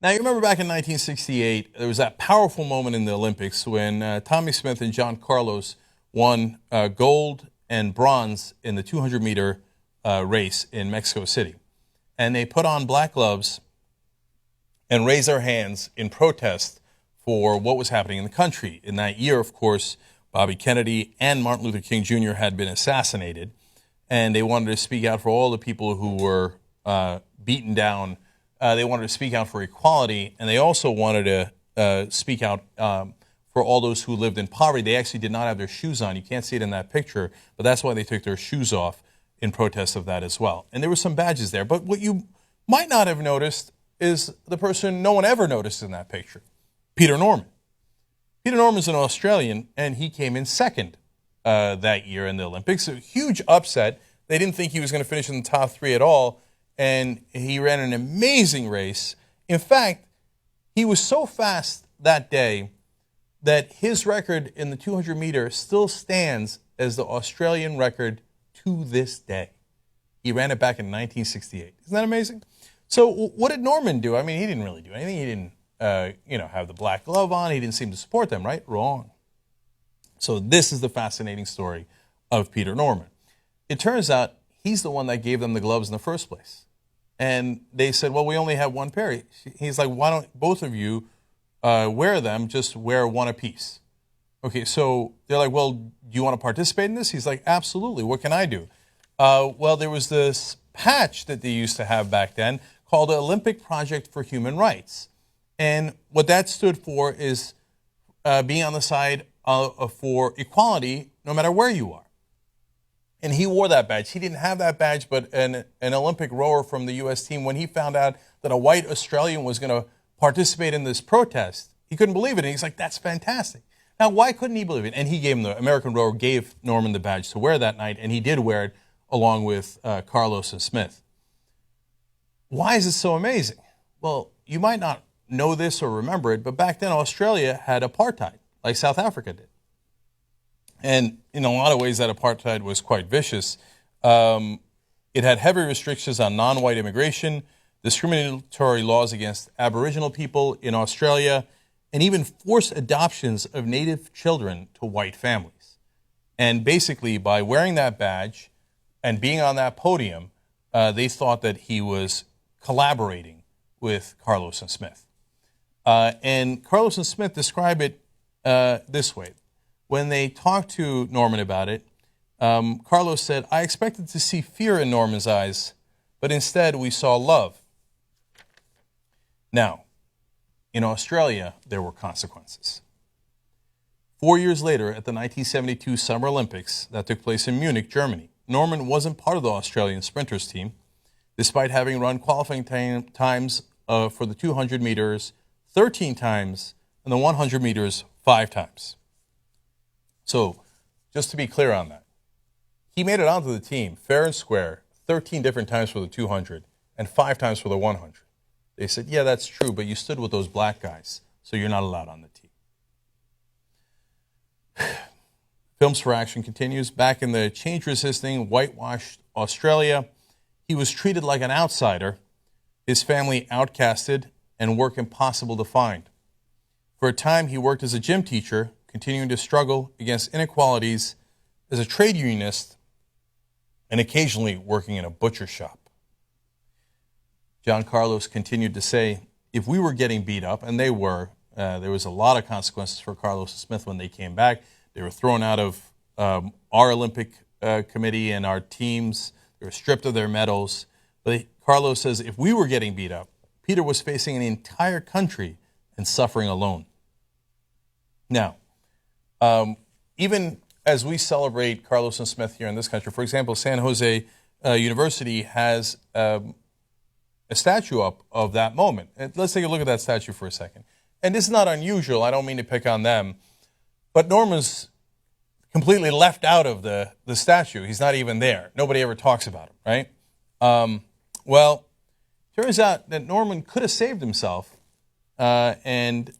Now, you remember back in 1968, there was that powerful moment in the Olympics when Tommy Smith and John Carlos won gold and bronze in the 200-meter race in Mexico City. And they put on black gloves and raised their hands in protest for what was happening in the country. In that year, of course, Bobby Kennedy and Martin Luther King Jr. had been assassinated, and they wanted to speak out for all the people who were beaten down. They wanted to speak out for equality, and they also wanted to speak out for all those who lived in poverty. They actually did not have their shoes on. You can't see it in that picture, but that's why they took their shoes off in protest of that as well. And there were some badges there. But what you might not have noticed is the person no one ever noticed in that picture, Peter Norman. Peter Norman's an Australian, and he came in second that year in the Olympics. A huge upset. They didn't think he was going to finish in the top three at all, and he ran an amazing race. In fact, he was so fast that day that his record in the 200 meter still stands as the Australian record to this day. He ran it back in 1968. Isn't that amazing? So what did Norman do? I mean, he didn't really do anything. He didn't have the black glove on. He didn't seem to support them, right? Wrong. So this is the fascinating story of Peter Norman. It turns out he's the one that gave them the gloves in the first place. And they said, well, we only have one pair. He's like, why don't both of you wear them, just wear one apiece? Okay, so they're like, well, do you want to participate in this? He's like, absolutely. What can I do? Well, there was this patch that they used to have back then called the Olympic Project for Human Rights. And what that stood for is being on the side for equality no matter where you are. And he wore that badge. He didn't have that badge, but an Olympic rower from the U.S. team, when he found out that a white Australian was going to participate in this protest, he couldn't believe it. And he's like, that's fantastic. Now, why couldn't he believe it? And he gave him, the American rower gave Norman the badge to wear that night, and he did wear it along with Carlos and Smith. Why is it so amazing? Well, you might not know this or remember it, but back then Australia had apartheid, like South Africa did. And in a lot of ways, that apartheid was quite vicious. It had heavy restrictions on non-white immigration, discriminatory laws against Aboriginal people in Australia, and even forced adoptions of native children to white families. And basically, by wearing that badge and being on that podium, they thought that he was collaborating with Carlos and Smith. And Carlos and Smith describe it this way. When they talked to Norman about it, Carlos said, I expected to see fear in Norman's eyes, but instead we saw love. Now, in Australia, there were consequences. 4 years later, at the 1972 Summer Olympics that took place in Munich, Germany, Norman wasn't part of the Australian sprinters team, despite having run qualifying times for the 200 meters 13 times and the 100 meters 5 times. So, just to be clear on that, he made it onto the team, fair and square, 13 different times for the 200 and 5 times for the 100. They said, yeah, that's true, but you stood with those black guys, so you're not allowed on the team. Films for Action continues. Back in the change-resisting, whitewashed Australia, he was treated like an outsider, his family outcasted, and work impossible to find. For a time, he worked as a gym teacher, continuing to struggle against inequalities as a trade unionist and occasionally working in a butcher shop. John Carlos continued to say, if we were getting beat up, and they were, there was a lot of consequences for Carlos and Smith when they came back. They were thrown out of our Olympic committee and our teams. They were stripped of their medals. But Carlos says, if we were getting beat up, Peter was facing an entire country and suffering alone. Now, even as we celebrate Carlos and Smith here in this country, for example, San Jose University has a statue up of that moment. And let's take a look at that statue for a second. And this is not unusual. I don't mean to pick on them. But Norman's completely left out of the statue. He's not even there. Nobody ever talks about him, right? Well, turns out that Norman could have saved himself, and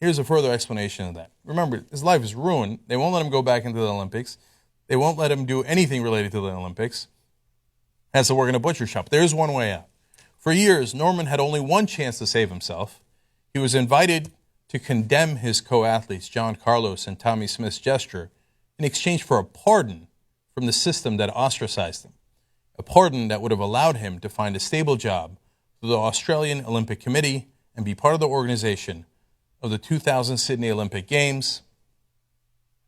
here's a further explanation of that. Remember, his life is ruined. They won't let him go back into the Olympics. They won't let him do anything related to the Olympics. Has to work in a butcher shop. There's one way out. For years, Norman had only one chance to save himself, He was invited to condemn his co-athletes, John Carlos and Tommy Smith's gesture, in exchange for a pardon from the system that ostracized him, a pardon that would have allowed him to find a stable job through the Australian Olympic Committee and be part of the organization of the 2000 Sydney Olympic Games.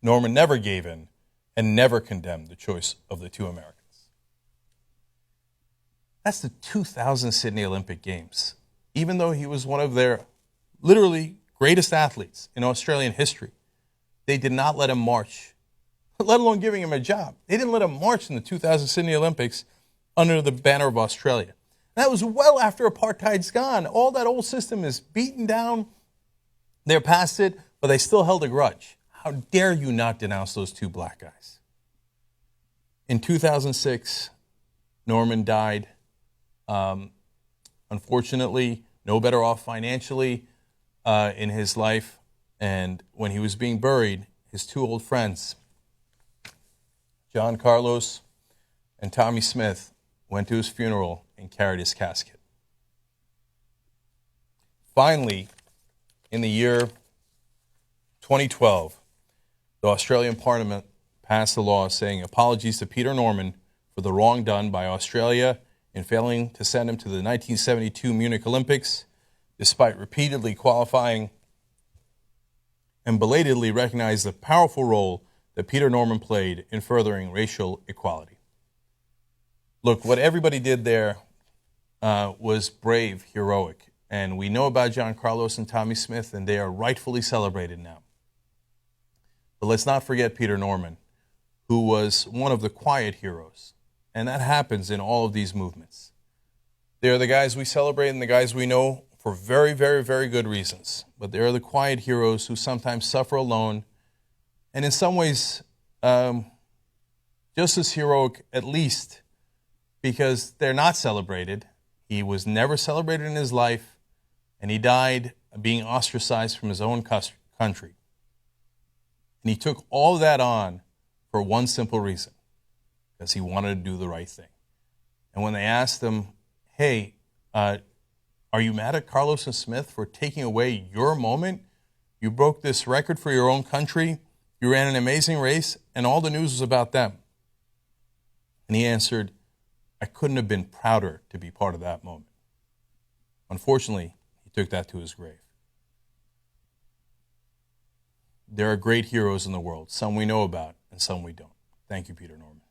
Norman never gave in and never condemned the choice of the two Americans. That's the 2000 Sydney Olympic Games. Even though he was one of their literally greatest athletes in Australian history, they did not let him march, let alone giving him a job. They didn't let him march in the 2000 Sydney Olympics under the banner of Australia. And that was well after apartheid's gone. All that old system is beaten down. They're past it, but they still held a grudge. How dare you not denounce those two black guys? In 2006, Norman died. Unfortunately, no better off financially in his life. And when he was being buried, his two old friends, John Carlos and Tommy Smith, went to his funeral and carried his casket. Finally, in the year 2012, the Australian Parliament passed a law saying apologies to Peter Norman for the wrong done by Australia in failing to send him to the 1972 Munich Olympics, despite repeatedly qualifying, and belatedly recognized the powerful role that Peter Norman played in furthering racial equality. Look, what everybody did there was brave, heroic, and we know about John Carlos and Tommy Smith, and they are rightfully celebrated now. But let's not forget Peter Norman, who was one of the quiet heroes. And that happens in all of these movements. They are the guys we celebrate and the guys we know for very, very, very good reasons. But they are the quiet heroes who sometimes suffer alone, and in some ways just as heroic, at least because they're not celebrated. He was never celebrated in his life, and he died being ostracized from his own country. And he took all that on for one simple reason, because he wanted to do the right thing. And when they asked him, hey, are you mad at Carlos and Smith for taking away your moment? You broke this record for your own country. You ran an amazing race, and all the news was about them. And he answered, I couldn't have been prouder to be part of that moment. Unfortunately, he took that to his grave. There are great heroes in the world, some we know about and some we don't. Thank you, Peter Norman.